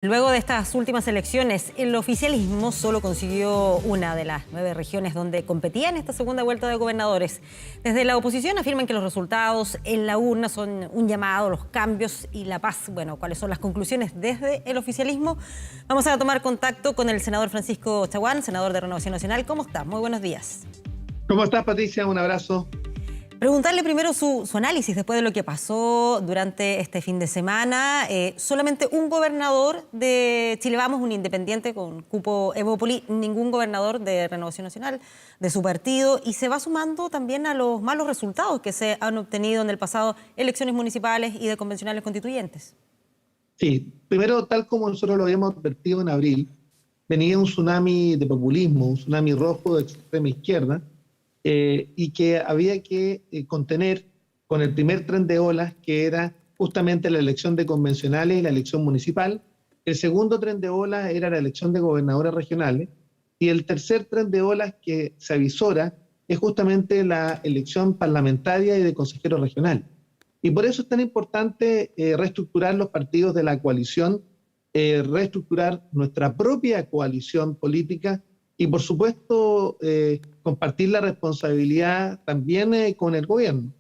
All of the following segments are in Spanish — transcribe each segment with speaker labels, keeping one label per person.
Speaker 1: Luego de estas últimas elecciones, el oficialismo solo consiguió una de las 9 regiones donde competía en esta segunda vuelta de gobernadores. Desde la oposición afirman que los resultados en la urna son un llamado a los cambios y la paz. Bueno, ¿cuáles son las conclusiones desde el oficialismo? Vamos a tomar contacto con el senador Francisco Chaguán, senador de Renovación Nacional. ¿Cómo está? Muy buenos días.
Speaker 2: ¿Cómo estás, Patricia? Un abrazo.
Speaker 1: Preguntarle primero su análisis después de lo que pasó durante este fin de semana. Solamente un gobernador de Chile Vamos, un independiente con cupo Evópoli, ningún gobernador de Renovación Nacional, de su partido, y se va sumando también a los malos resultados que se han obtenido en el pasado, elecciones municipales y de convencionales constituyentes.
Speaker 2: Sí, primero, tal como nosotros lo habíamos advertido en abril, venía un tsunami de populismo, un tsunami rojo de extrema izquierda, y que había que contener con el primer tren de olas, que era justamente la elección de convencionales y la elección municipal. El segundo tren de olas era la elección de gobernadores regionales, y el tercer tren de olas que se avisora es justamente la elección parlamentaria y de consejeros regionales. Y por eso es tan importante reestructurar los partidos de la coalición, reestructurar nuestra propia coalición política y, por supuesto, compartir la responsabilidad también con el gobierno.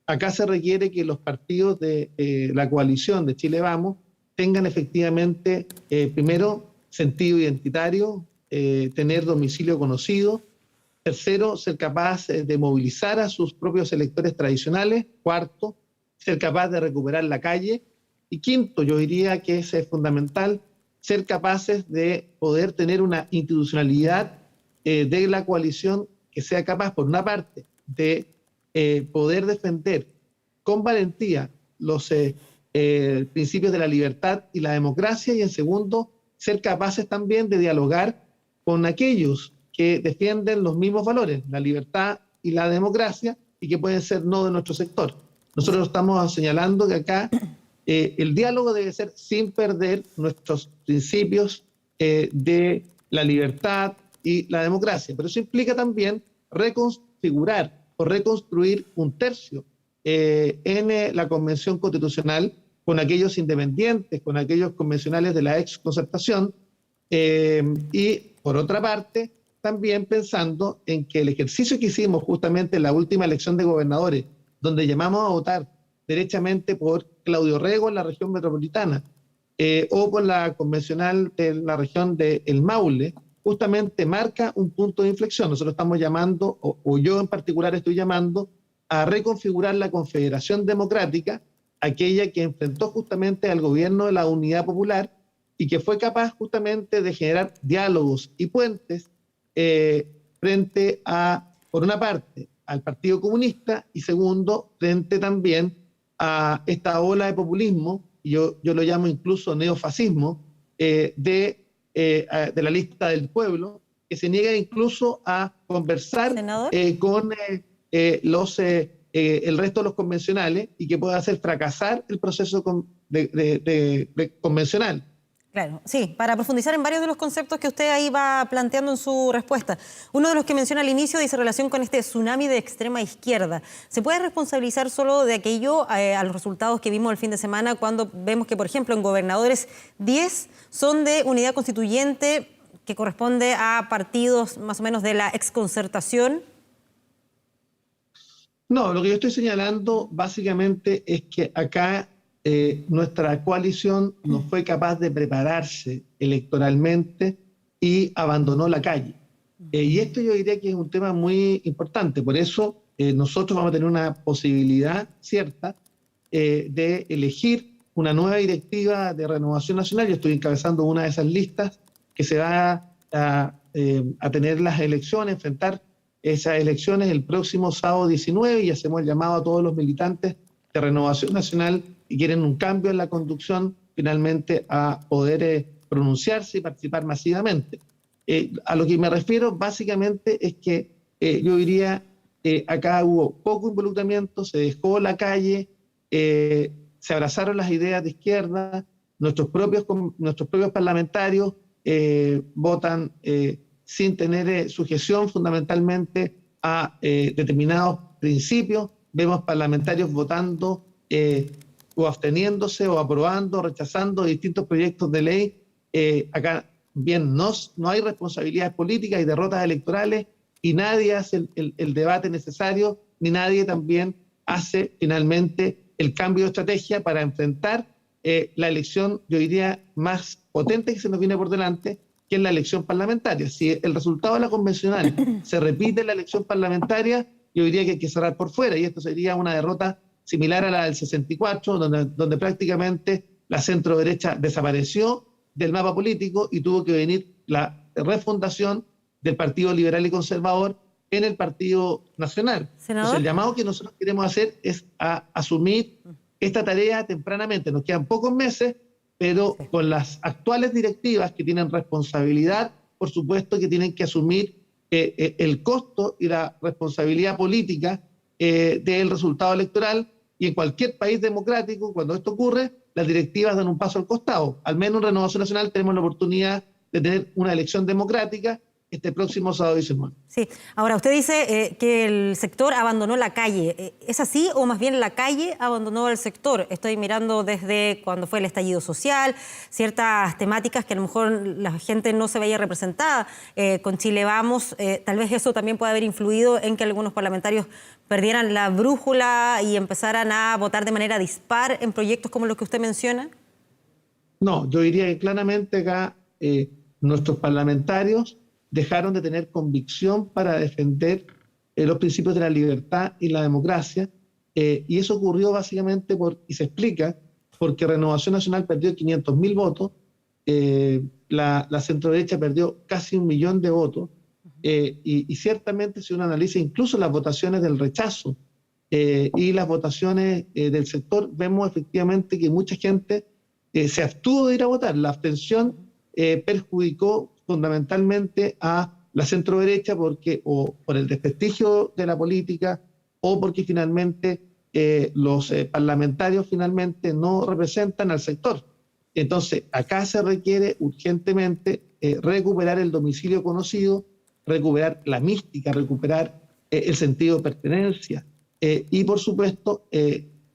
Speaker 2: Acá se requiere que los partidos de la coalición de Chile Vamos tengan efectivamente, primero, sentido identitario, tener domicilio conocido. Tercero, ser capaz de movilizar a sus propios electores tradicionales. Cuarto, ser capaz de recuperar la calle. Y quinto, yo diría que es fundamental, ser capaces de poder tener una institucionalidad de la coalición que sea capaz, por una parte, de poder defender con valentía los principios de la libertad y la democracia, y en segundo, ser capaces también de dialogar con aquellos que defienden los mismos valores, la libertad y la democracia, y que pueden ser no de nuestro sector. Nosotros estamos señalando que acá el diálogo debe ser sin perder nuestros principios de la libertad y la democracia. Pero eso implica también reconfigurar o reconstruir un tercio en la Convención Constitucional con aquellos independientes, con aquellos convencionales de la ex concertación, y por otra parte también pensando en que el ejercicio que hicimos justamente en la última elección de gobernadores, donde llamamos a votar derechamente por Claudio Rego en la región metropolitana o por la convencional de la región del Maule, justamente marca un punto de inflexión. Nosotros estamos llamando, o yo en particular estoy llamando, a reconfigurar la Confederación Democrática, aquella que enfrentó justamente al gobierno de la Unidad Popular y que fue capaz justamente de generar diálogos y puentes frente a, por una parte, al Partido Comunista, y segundo, frente también a esta ola de populismo, y yo lo llamo incluso neofascismo, de la lista del pueblo, que se niega incluso a conversar con el resto de los convencionales y que puede hacer fracasar el proceso convencional.
Speaker 1: Claro, sí, para profundizar en varios de los conceptos que usted ahí va planteando en su respuesta. Uno de los que menciona al inicio dice relación con este tsunami de extrema izquierda. ¿Se puede responsabilizar solo de aquello a los resultados que vimos el fin de semana cuando vemos que, por ejemplo, en gobernadores 10 son de unidad constituyente que corresponde a partidos más o menos de la exconcertación?
Speaker 2: No, lo que yo estoy señalando básicamente es que acá nuestra coalición no fue capaz de prepararse electoralmente y abandonó la calle. Y esto yo diría que es un tema muy importante. Por eso nosotros vamos a tener una posibilidad cierta de elegir una nueva directiva de Renovación Nacional. Yo estoy encabezando una de esas listas que se va a tener las elecciones, enfrentar esas elecciones el próximo sábado 19, y hacemos el llamado a todos los militantes de Renovación Nacional que quieren un cambio en la conducción, finalmente a poder pronunciarse y participar masivamente. A lo que me refiero básicamente es que yo diría acá hubo poco involucramiento, se dejó la calle, se abrazaron las ideas de izquierda, nuestros propios parlamentarios votan sin tener sujeción fundamentalmente a determinados principios. Vemos parlamentarios votando o absteniéndose o aprobando, rechazando distintos proyectos de ley Acá bien no hay responsabilidades políticas, hay derrotas electorales y nadie hace el debate necesario, ni nadie también hace finalmente el cambio de estrategia para enfrentar la elección, yo diría, más potente que se nos viene por delante, que es la elección parlamentaria. Si el resultado de la convencional se repite en la elección parlamentaria, yo diría que hay que cerrar por fuera, y esto sería una derrota similar a la del 64, donde prácticamente la centro derecha desapareció del mapa político y tuvo que venir la refundación del Partido Liberal y Conservador en el Partido Nacional. Entonces, el llamado que nosotros queremos hacer es a asumir esta tarea tempranamente. Nos quedan pocos meses, pero con las actuales directivas que tienen responsabilidad, por supuesto que tienen que asumir el costo y la responsabilidad política del resultado electoral, y en cualquier país democrático, cuando esto ocurre, las directivas dan un paso al costado. Al menos en Renovación Nacional tenemos la oportunidad de tener una elección democrática este próximo sábado 19.
Speaker 1: Sí, ahora usted dice que el sector abandonó la calle. ¿Es así o más bien la calle abandonó el sector? Estoy mirando desde cuando fue el estallido social, ciertas temáticas que a lo mejor la gente no se veía representada. Con Chile Vamos, tal vez eso también puede haber influido en que algunos parlamentarios perdieran la brújula y empezaran a votar de manera dispar en proyectos como los que usted menciona.
Speaker 2: No, yo diría que claramente acá nuestros parlamentarios dejaron de tener convicción para defender los principios de la libertad y la democracia, y eso ocurrió básicamente y se explica porque Renovación Nacional perdió 500.000 votos, la centroderecha perdió casi 1 millón de votos, y ciertamente si uno analiza incluso las votaciones del rechazo y las votaciones del sector, vemos efectivamente que mucha gente se abstuvo de ir a votar. La abstención perjudicó fundamentalmente a la centroderecha porque o por el desprestigio de la política o porque finalmente los parlamentarios finalmente no representan al sector. Entonces, acá se requiere urgentemente recuperar el domicilio conocido, recuperar la mística, recuperar el sentido de pertenencia y, por supuesto,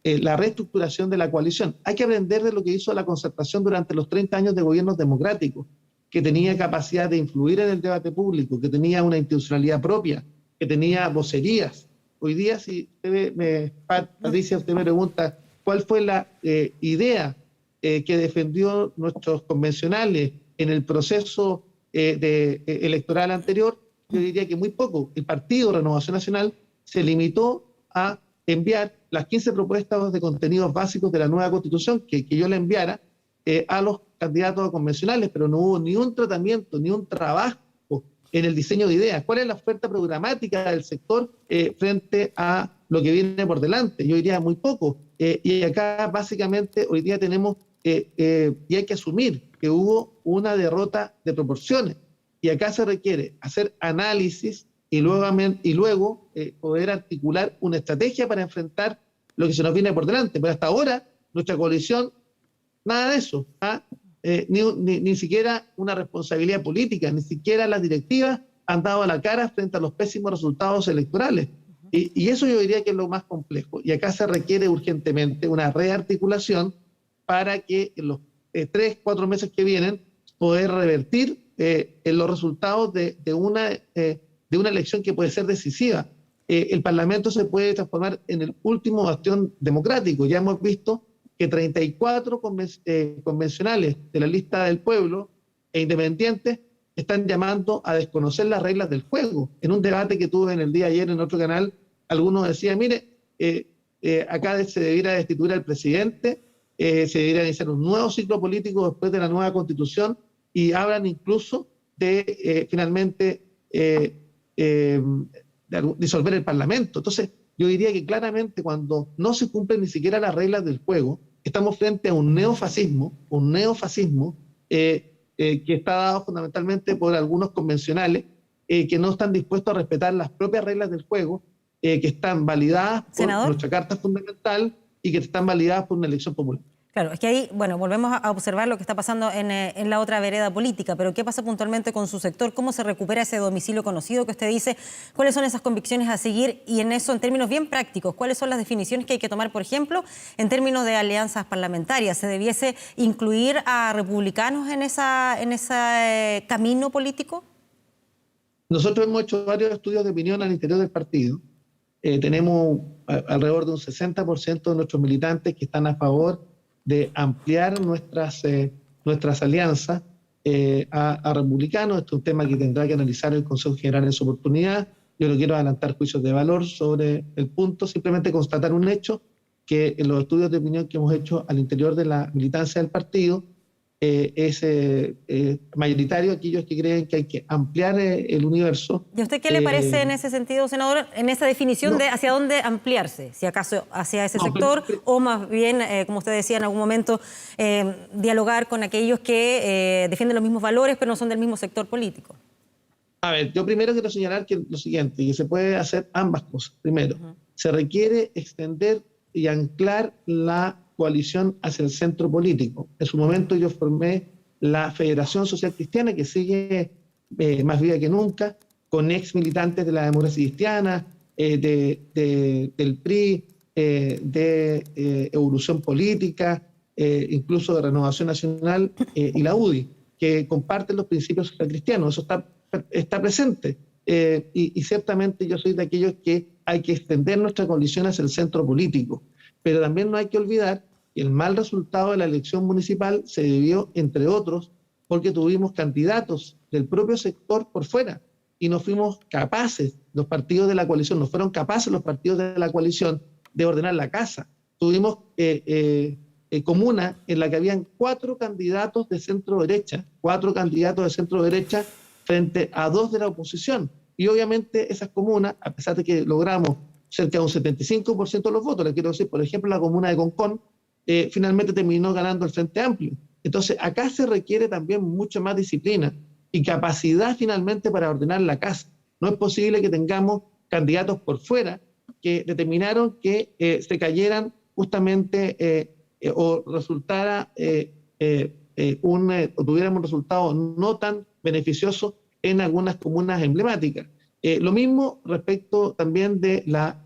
Speaker 2: la reestructuración de la coalición. Hay que aprender de lo que hizo la Concertación durante los 30 años de gobiernos democráticos, que tenía capacidad de influir en el debate público, que tenía una institucionalidad propia, que tenía vocerías. Hoy día, si Patricia, usted me pregunta cuál fue la idea que defendió nuestros convencionales en el proceso electoral anterior, yo diría que muy poco. El Partido Renovación Nacional se limitó a enviar las 15 propuestas de contenidos básicos de la nueva Constitución que yo le enviara a los candidatos convencionales, pero no hubo ni un tratamiento, ni un trabajo en el diseño de ideas. ¿Cuál es la oferta programática del sector frente a lo que viene por delante? Yo diría muy poco. Y acá básicamente hoy día tenemos, y hay que asumir que hubo una derrota de proporciones. Y acá se requiere hacer análisis y luego poder articular una estrategia para enfrentar lo que se nos viene por delante. Pero hasta ahora nuestra coalición, nada de eso. Ni siquiera una responsabilidad política, ni siquiera las directivas han dado la cara frente a los pésimos resultados electorales. Y eso yo diría que es lo más complejo. Y acá se requiere urgentemente una rearticulación para que en los 3-4 meses que vienen poder revertir en los resultados de una elección que puede ser decisiva. El Parlamento se puede transformar en el último bastión democrático. Ya hemos visto que 34 convencionales de la lista del pueblo e independientes están llamando a desconocer las reglas del juego. En un debate que tuve en el día de ayer en otro canal, algunos decían, mire, acá se debiera destituir al presidente, se debiera iniciar un nuevo ciclo político después de la nueva Constitución, y hablan incluso de finalmente de disolver el Parlamento. Entonces, yo diría que claramente cuando no se cumplen ni siquiera las reglas del juego, estamos frente a un neofascismo que está dado fundamentalmente por algunos convencionales que no están dispuestos a respetar las propias reglas del juego, que están validadas por nuestra Carta Fundamental y que están validadas por una elección popular.
Speaker 1: Claro, es que ahí, bueno, volvemos a observar lo que está pasando en la otra vereda política, pero ¿qué pasa puntualmente con su sector? ¿Cómo se recupera ese domicilio conocido que usted dice? ¿Cuáles son esas convicciones a seguir? Y en eso, en términos bien prácticos, ¿cuáles son las definiciones que hay que tomar, por ejemplo, en términos de alianzas parlamentarias? ¿Se debiese incluir a republicanos en ese camino político?
Speaker 2: Nosotros hemos hecho varios estudios de opinión al interior del partido. Tenemos alrededor de un 60% de nuestros militantes que están a favor de ampliar nuestras alianzas a republicanos. Este es un tema que tendrá que analizar el Consejo General en su oportunidad. Yo no quiero adelantar juicios de valor sobre el punto, simplemente constatar un hecho, que en los estudios de opinión que hemos hecho al interior de la militancia del partido, es mayoritario aquellos que creen que hay que ampliar el universo.
Speaker 1: ¿Y a usted qué le parece en ese sentido, senador, en esa definición de hacia dónde ampliarse? Si acaso hacia ese sector o más bien, como usted decía en algún momento, dialogar con aquellos que defienden los mismos valores pero no son del mismo sector político.
Speaker 2: A ver, yo primero quiero señalar que lo siguiente, que se puede hacer ambas cosas. Primero, se requiere extender y anclar la coalición hacia el centro político. En su momento yo formé la Federación Social Cristiana, que sigue más viva que nunca, con ex militantes de la democracia cristiana, del PRI, de Evolución Política, incluso de Renovación Nacional y la UDI, que comparten los principios cristianos. Eso está presente. Y ciertamente yo soy de aquellos que hay que extender nuestra coalición hacia el centro político. Pero también no hay que olvidar que el mal resultado de la elección municipal se debió, entre otros, porque tuvimos candidatos del propio sector por fuera y no fuimos capaces, los partidos de la coalición, no fueron capaces los partidos de la coalición de ordenar la casa. Tuvimos comuna en la que habían 4 candidatos de centro derecha frente a 2 de la oposición. Y obviamente esas comunas, a pesar de que logramos cerca de un 75% de los votos, le quiero decir, por ejemplo, la comuna de Concón, finalmente terminó ganando el Frente Amplio. Entonces, acá se requiere también mucha más disciplina y capacidad finalmente para ordenar la casa. No es posible que tengamos candidatos por fuera que determinaron que se cayeran justamente o resultara o tuviéramos un resultado no tan beneficioso en algunas comunas emblemáticas. Lo mismo respecto también de la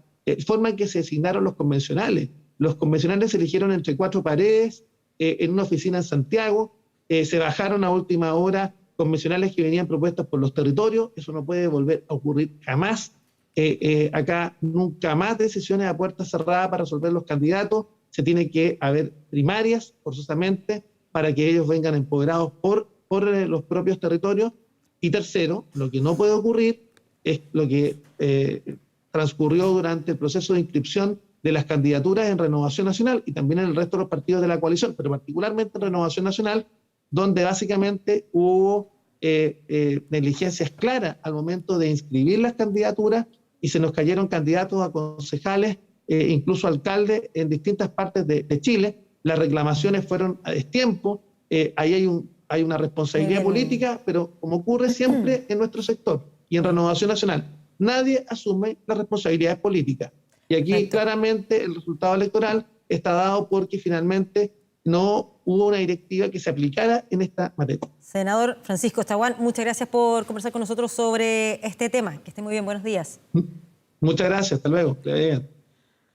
Speaker 2: forma en que se designaron los convencionales. Los convencionales se eligieron entre 4 paredes en una oficina en Santiago, se bajaron a última hora convencionales que venían propuestos por los territorios. Eso no puede volver a ocurrir jamás. Acá nunca más decisiones a puerta cerrada para resolver los candidatos. Se tiene que haber primarias, forzosamente, para que ellos vengan empoderados por los propios territorios. Y tercero, lo que no puede ocurrir es lo que transcurrió durante el proceso de inscripción de las candidaturas en Renovación Nacional y también en el resto de los partidos de la coalición, pero particularmente en Renovación Nacional, donde básicamente hubo negligencias claras al momento de inscribir las candidaturas y se nos cayeron candidatos a concejales, incluso alcaldes en distintas partes de Chile. Las reclamaciones fueron a destiempo. Ahí hay una responsabilidad política, pero como ocurre siempre en nuestro sector y en Renovación Nacional, nadie asume las responsabilidades políticas. Y aquí claramente el resultado electoral está dado porque finalmente no hubo una directiva que se aplicara en esta materia.
Speaker 1: Senador Francisco Estaguán, muchas gracias por conversar con nosotros sobre este tema. Que esté muy bien, buenos días.
Speaker 2: Muchas gracias, hasta luego. Que vaya bien.